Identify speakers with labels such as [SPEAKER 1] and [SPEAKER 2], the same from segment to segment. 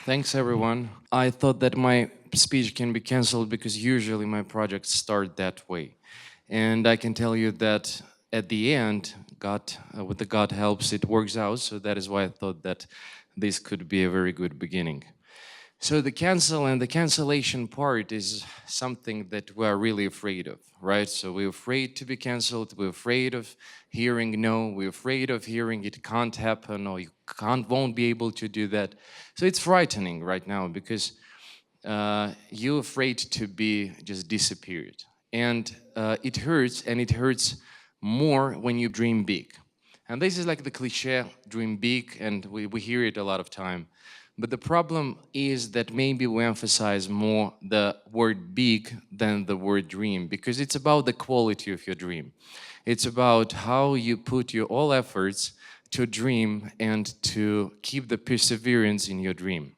[SPEAKER 1] Thanks, everyone. I thought that my speech can be canceled because usually my projects start that way. And I can tell you that at the end, God, with the God helps, it works out. So that is why I thought that this could be a very good beginning. So the cancel and the cancellation part is something that we are really afraid of, right? So we're afraid to be canceled. We're afraid of hearing no. We're afraid of hearing it can't happen or you won't be able to do that. So it's frightening right now because you're afraid to be just disappeared. And it hurts, and it hurts more when you dream big. And this is like the cliche, dream big, and we hear it a lot of time. But the problem is that maybe we emphasize more the word big than the word dream, because it's about the quality of your dream. It's about how you put your all efforts to dream and to keep the perseverance in your dream.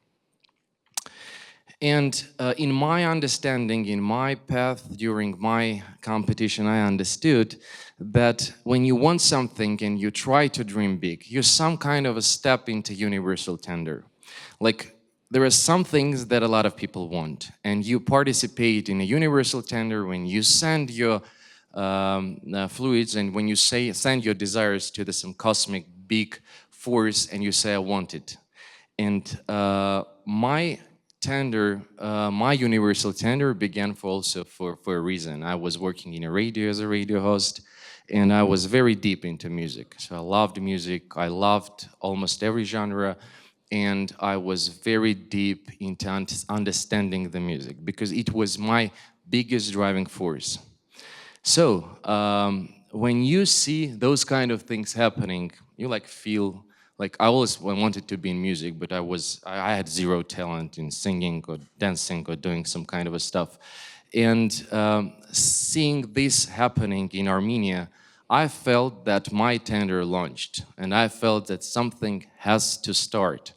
[SPEAKER 1] And in my understanding, in my path during my competition, I understood that when you want something and you try to dream big, you're some kind of a step into universal tender. Like, there are some things that a lot of people want, and you participate in a universal tender when you send your fluids and when you send your desires to some cosmic big force and you say, I want it. And my tender, my universal tender began for a reason. I was working in a radio as a radio host, and I was very deep into music. So I loved music, I loved almost every genre, and I was very deep into understanding the music because it was my biggest driving force. So when you see those kind of things happening, you like feel like I always wanted to be in music, but I had zero talent in singing or dancing or doing some kind of a stuff. And seeing this happening in Armenia, I felt that my tender launched, and I felt that something has to start.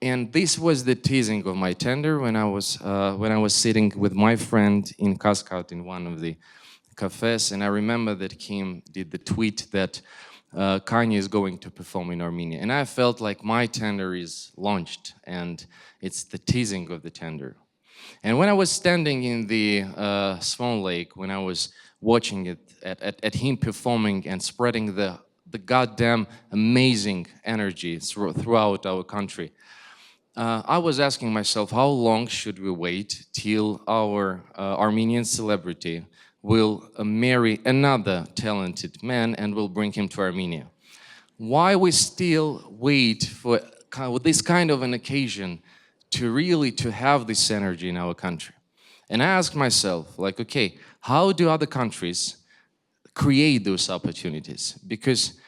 [SPEAKER 1] And this was the teasing of my tender when I was sitting with my friend in Kaskad in one of the cafes, and I remember that Kim did the tweet that Kanye is going to perform in Armenia, and I felt like my tender is launched, and it's the teasing of the tender. And when I was standing in the Swan Lake, when I was watching it at him performing and spreading the goddamn amazing energy throughout our country, I was asking myself, how long should we wait till our Armenian celebrity will marry another talented man and will bring him to Armenia? Why we still wait for this kind of an occasion to really to have this energy in our country? And I asked myself, like, okay, how do other countries create those opportunities? Because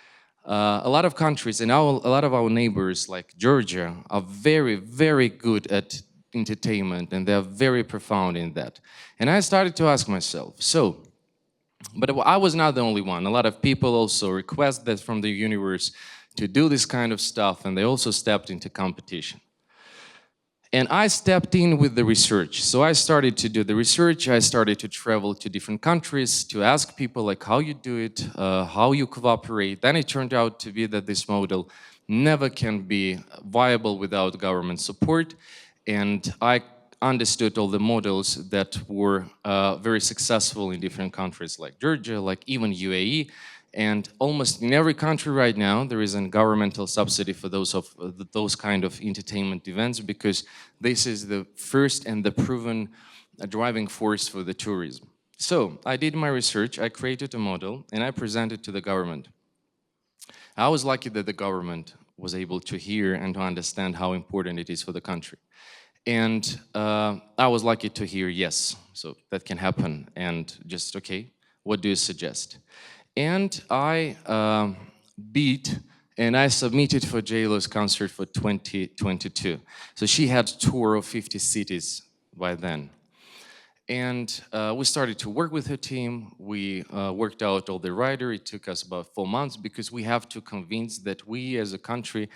[SPEAKER 1] a lot of countries and a lot of our neighbors like Georgia are very, very good at entertainment, and they're very profound in that. And I started to ask myself, so, but I was not the only one. A lot of people also request that from the universe to do this kind of stuff, and they also stepped into competition. And I stepped in with the research. So I started to do the research. I started to travel to different countries to ask people like how you do it, how you cooperate. Then it turned out to be that this model never can be viable without government support. And I understood all the models that were very successful in different countries like Georgia, like even UAE. And almost in every country right now, there is a governmental subsidy for those kind of entertainment events, because this is the first and the proven driving force for the tourism. So I did my research, I created a model, and I presented to the government. I was lucky that the government was able to hear and to understand how important it is for the country. And I was lucky to hear yes, so that can happen. And just, okay, what do you suggest? And I beat and I submitted for JLo's concert for 2022. So she had a tour of 50 cities by then. And we started to work with her team. We worked out all the writer. It took us about 4 months because we have to convince that we as a country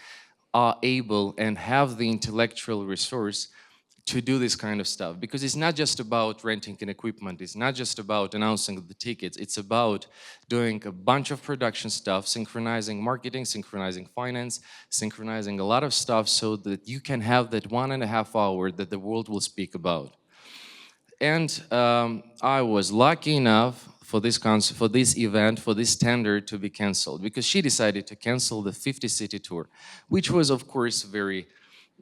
[SPEAKER 1] are able and have the intellectual resource to do this kind of stuff, because it's not just about renting an equipment, it's not just about announcing the tickets, it's about doing a bunch of production stuff, synchronizing marketing, synchronizing finance, synchronizing a lot of stuff so that you can have that 1.5 hour that the world will speak about. And I was lucky enough for this for this event, for this tender to be canceled, because she decided to cancel the 50-city tour, which was, of course, very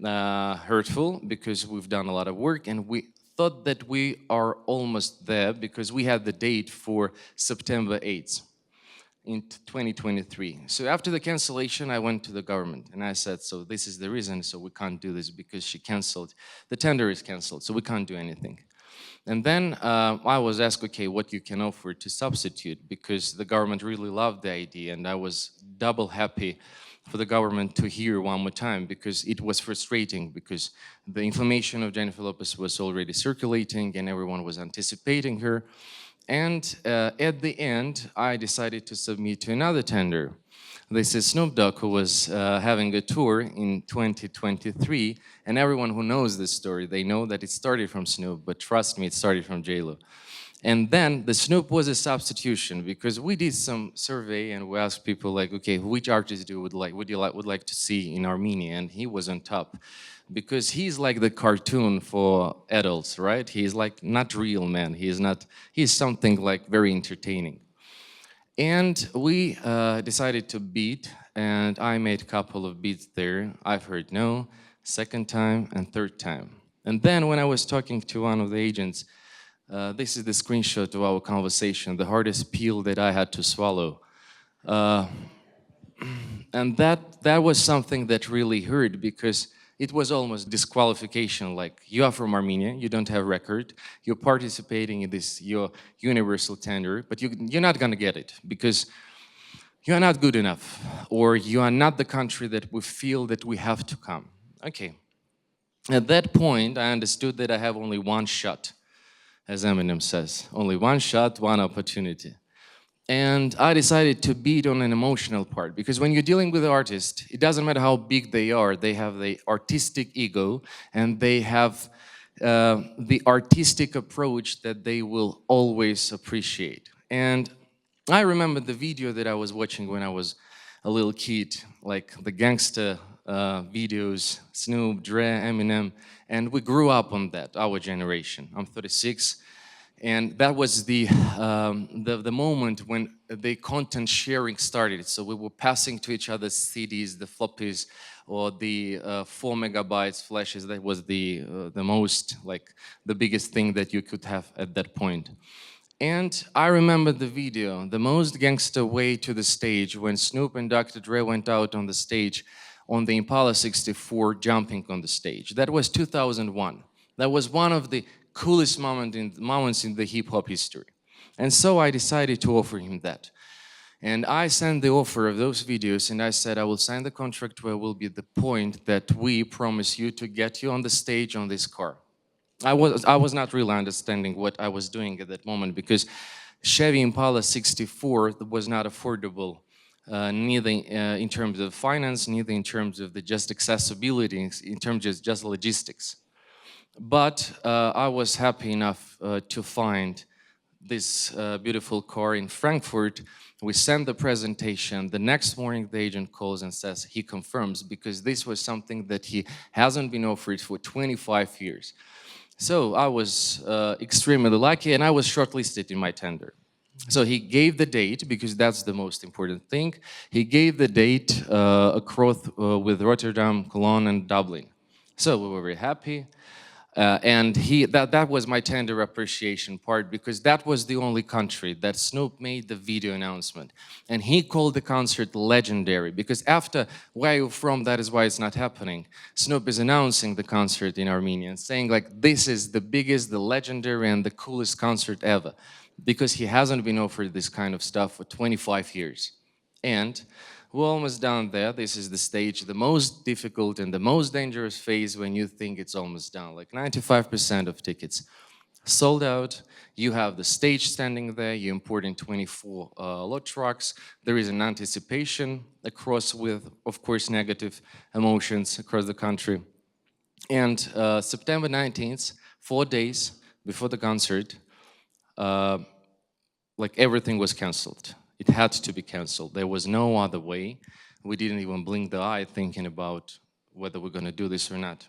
[SPEAKER 1] hurtful, because we've done a lot of work and we thought that we are almost there, because we had the date for September 8th in 2023. So after the cancellation, I went to the government and I said, so this is the reason, so we can't do this because she canceled. The tender is canceled, so we can't do anything. And then I was asked, okay, what you can offer to substitute, because the government really loved the idea, and I was double happy for the government to hear one more time, because it was frustrating, because the information of Jennifer Lopez was already circulating and everyone was anticipating her. And at the end, I decided to submit to another tender. This is Snoop Dogg, who was having a tour in 2023, and everyone who knows this story, they know that it started from Snoop, but trust me, it started from J-Lo. And then the Snoop was a substitution, because we did some survey and we asked people like, okay, which artist would like to see in Armenia, and he was on top, because he's like the cartoon for adults, right? He's like not real, man. He's something like very entertaining. And we decided to beat, and I made a couple of beats there. I've heard no, second time, and third time. And then when I was talking to one of the agents, this is the screenshot of our conversation, the hardest pill that I had to swallow. And that was something that really hurt, because it was almost disqualification. Like, you are from Armenia, you don't have record, you're participating in this your universal tender, but you're not gonna get it because you are not good enough, or you are not the country that we feel that we have to come. Okay. At that point, I understood that I have only one shot, as Eminem says, only one shot, one opportunity. And I decided to beat on an emotional part, because when you're dealing with an artist, it doesn't matter how big they are, they have the artistic ego, and they have the artistic approach that they will always appreciate. And I remember the video that I was watching when I was a little kid, like the gangster videos, Snoop, Dre, Eminem, and we grew up on that, our generation. I'm 36. And that was the moment when the content sharing started. So we were passing to each other CDs, the floppies, or the 4 megabytes flashes. That was the most, like, the biggest thing that you could have at that point. And I remember the video, the most gangster way to the stage, when Snoop and Dr. Dre went out on the stage on the Impala 64, jumping on the stage. That was 2001. That was one of the coolest moments in the hip-hop history. And so I decided to offer him that. And I sent the offer of those videos, and I said, I will sign the contract where will be the point that we promise you to get you on the stage on this car. I was not really understanding what I was doing at that moment, because Chevy Impala 64 was not affordable, neither in terms of finance, neither in terms of the just accessibility, in terms of just logistics. But I was happy enough to find this beautiful car in Frankfurt. We sent the presentation. The next morning, the agent calls and says he confirms, because this was something that he hasn't been offered for 25 years. So I was extremely lucky, and I was shortlisted in my tender. So he gave the date, because that's the most important thing. He gave the date across with Rotterdam, Cologne, and Dublin. So we were very happy. And that was my tender appreciation part, because that was the only country that Snoop made the video announcement. And he called the concert legendary, because after Where You From, That Is Why It's Not Happening, Snoop is announcing the concert in Armenia and saying, like, this is the biggest, the legendary, and the coolest concert ever, because he hasn't been offered this kind of stuff for 25 years. And we're almost down there. This is the stage, the most difficult and the most dangerous phase, when you think it's almost done. Like 95% of tickets sold out. You have the stage standing there. You're importing 24 lot trucks. There is an anticipation across with, of course, negative emotions across the country. And September 19th, 4 days before the concert, uh, like everything was canceled. It had to be canceled. There was no other way. We didn't even blink the eye thinking about whether we're going to do this or not.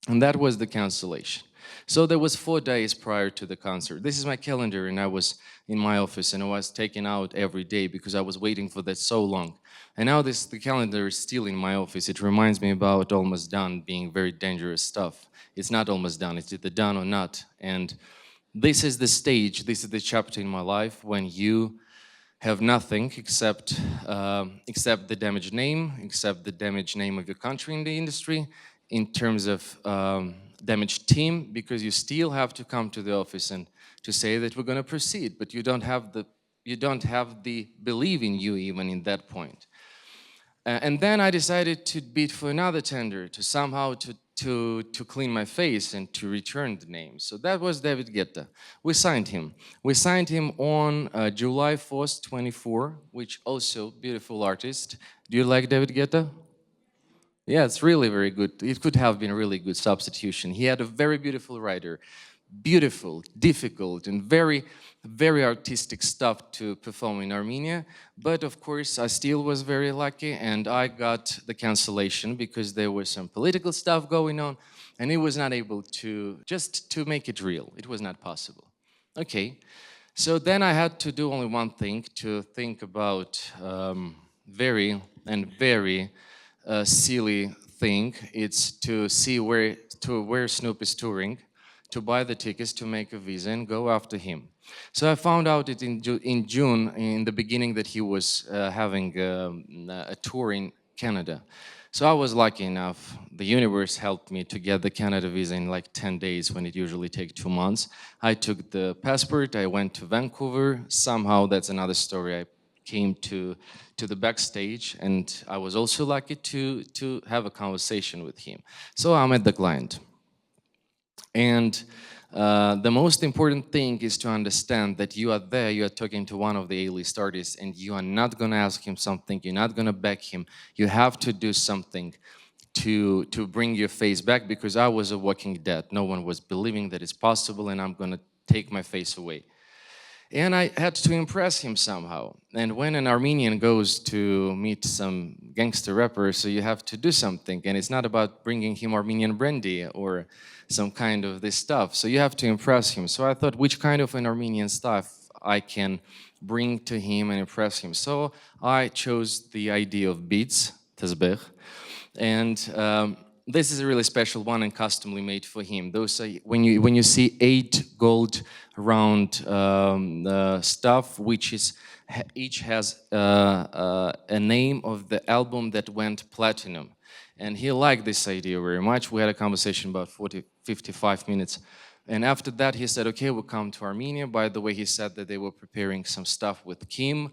[SPEAKER 1] And that was the cancellation. So there was 4 days prior to the concert. This is my calendar, and I was in my office, and I was taken out every day because I was waiting for that so long. And now the calendar is still in my office. It reminds me about almost done being very dangerous stuff. It's not almost done. It's either done or not. And this is the stage, this is the chapter in my life when you have nothing except the damaged name, except the damaged name of your country in the industry, in terms of damaged team, because you still have to come to the office and to say that we're going to proceed, but you don't have the belief in you even in that point. And then I decided to bid for another tender to somehow to clean my face and to return the name. So that was David Guetta. We signed him. We signed him on July 4th, 24, which also beautiful artist. Do you like David Guetta? Yeah, it's really very good. It could have been a really good substitution. He had a very beautiful writer, beautiful, difficult, and very, very artistic stuff to perform in Armenia. But of course, I still was very lucky, and I got the cancellation because there was some political stuff going on, and he was not able to just to make it real. It was not possible. Okay, so then I had to do only one thing: to think about very silly thing. It's to see where Snoop is touring, to buy the tickets, to make a visa, and go after him. So I found out it in June, in the beginning, that he was having a tour in Canada. So I was lucky enough. The universe helped me to get the Canada visa in like 10 days when it usually takes 2 months. I took the passport, I went to Vancouver. Somehow, that's another story. I came to the backstage, and I was also lucky to have a conversation with him. So I met the client. And the most important thing is to understand that you are there, you are talking to one of the A-list artists, and you are not going to ask him something, you're not going to beg him. You have to do something to bring your face back, because I was a walking dead. No one was believing that it's possible, and I'm going to take my face away. And I had to impress him somehow. And when an Armenian goes to meet some gangster rapper, so you have to do something. And it's not about bringing him Armenian brandy or some kind of this stuff. So you have to impress him. So I thought, which kind of an Armenian stuff I can bring to him and impress him. So I chose the idea of beats, tezbeh. And this is a really special one and customly made for him. Those are, when you see 8 gold round stuff, which is each has a name of the album that went platinum. And he liked this idea very much. We had a conversation about 55 minutes. And after that, he said, okay, we'll come to Armenia. By the way, he said that they were preparing some stuff with Kim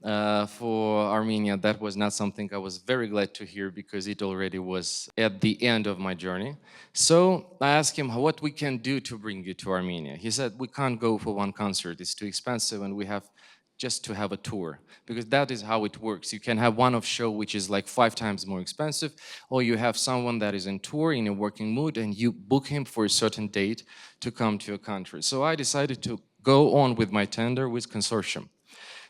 [SPEAKER 1] for Armenia. That was not something I was very glad to hear, because it already was at the end of my journey. So I asked him what we can do to bring you to Armenia. He said, we can't go for one concert. It's too expensive, and we have just to have a tour, because that is how it works. You can have one-off show which is like 5 times more expensive, or you have someone that is in tour in a working mood and you book him for a certain date to come to your country. So I decided to go on with my tender with consortium.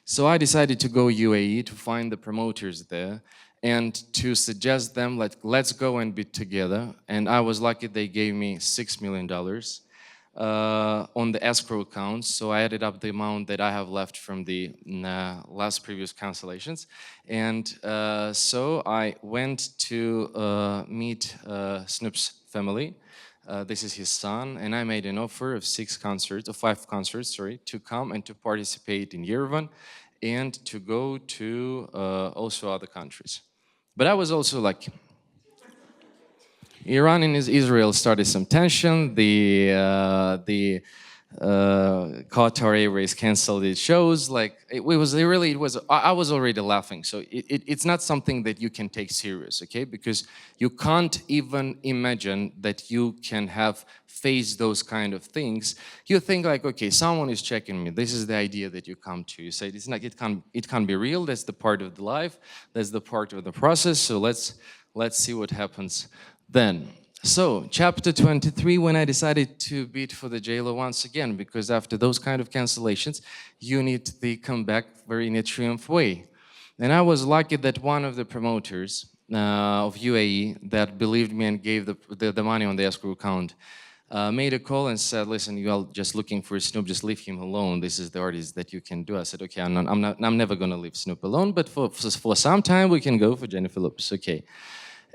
[SPEAKER 1] So I decided to go UAE to find the promoters there and to suggest them, like, let's go and be together. And I was lucky they gave me $6 million on the escrow account. So I added up the amount that I have left from the last previous cancellations. And so I went to meet Snoop's family. This is his son, and I made an offer of 5 concerts, to come and to participate in Yerevan and to go to also other countries. But I was also like, Iran and Israel started some tension. The Qatar Airways canceled its shows. Like it was. I was already laughing. So it's not something that you can take serious, okay? Because you can't even imagine that you can have faced those kind of things. You think like, okay, someone is checking me. This is the idea that you come to. You say it's not. It can't be real. That's the part of the life. That's the part of the process. So let's see what happens then. So, chapter 23, when I decided to bid for the JLO once again, because after those kind of cancellations, you need to come back very in a triumph way. And I was lucky that one of the promoters of UAE that believed me and gave the money on the escrow account made a call and said, listen, you are just looking for Snoop, just leave him alone. This is the artist that you can do. I said, okay, I'm never going to leave Snoop alone, but for some time we can go for Jennifer Lopez, okay.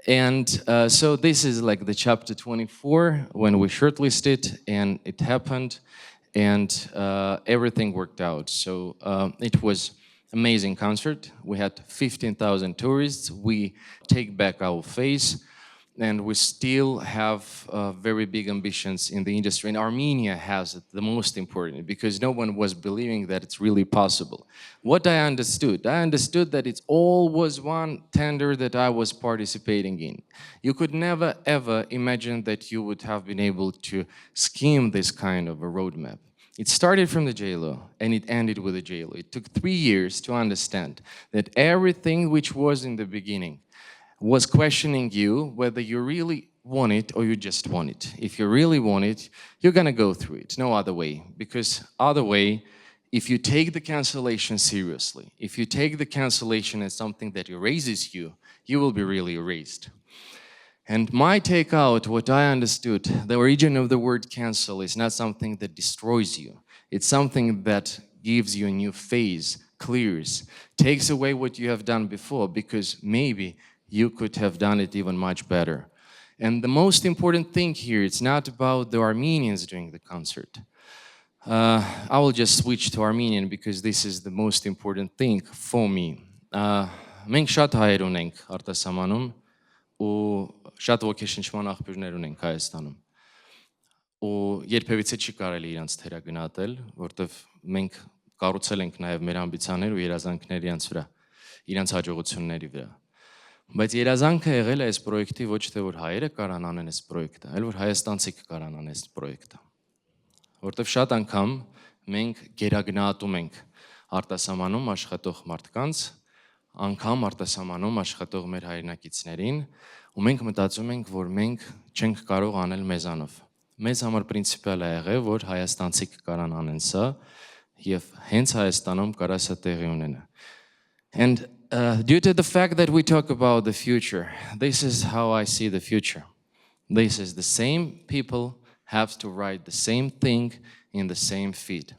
[SPEAKER 1] And so this is like the chapter 24 when we shortlisted and it happened and everything worked out. So it was amazing concert. We had 15,000 tourists. We take back our face and we still have very big ambitions in the industry. And Armenia has it, the most important, because no one was believing that it's really possible. What I understood that it all was one tender that I was participating in. You could never ever imagine that you would have been able to scheme this kind of a roadmap. It started from the JLO and it ended with the JLO. It took 3 years to understand that everything which was in the beginning was questioning you whether you really want it or you just want it. If you really want it, you're gonna go through it, no other way. Because other way, if you take the cancellation seriously, if you take the cancellation as something that erases you, you will be really erased. And my takeout, what I understood, the origin of the word cancel is not something that destroys you. It's something that gives you a new phase, clears, takes away what you have done before, because maybe you could have done it even much better. And the most important thing here, it's not about the Armenians doing the concert. I will just switch to Armenian because this is the most important thing for me. Մենք շատ հայեր ունենք արտասահմանում ու շատ ոգեշնչման աղբյուրներ ունենք Հայաստանում։ Ու երբևիցե չի կարելի իրանց թերագնահատել, որտեվ մենք կառուցել ենք նաև մեր ամբիցիաներ ու երազանքներ իրանց հաջողությունների վրա։ Բայց երազանքը եղել է այս պրոյեկտի ոչ թե որ հայերը կարան անեն այս պրոյեկտը, այլ որ հայաստանցիք կարան անեն այս պրոյեկտը։ Որտեվ շատ անգամ մենք գերագնահատում ենք արտասահմանում աշխատող մարդկանց, անգամ արտասահմանում աշխատող մեր հայրենակիցներին, ու մենք մտածում ենք, որ մենք չենք կարող անել մեզանով։ Մեզ համար պրինցիպիալ է եղել, որ հայաստանցիք կարան անեն սա, եւ հենց Հայաստանում կարա սա տեղի ունենա։ And due to the fact that we talk about the future, this is how I see the future. This is the same people have to write the same thing in the same feed.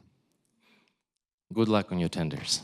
[SPEAKER 1] Good luck on your tenders.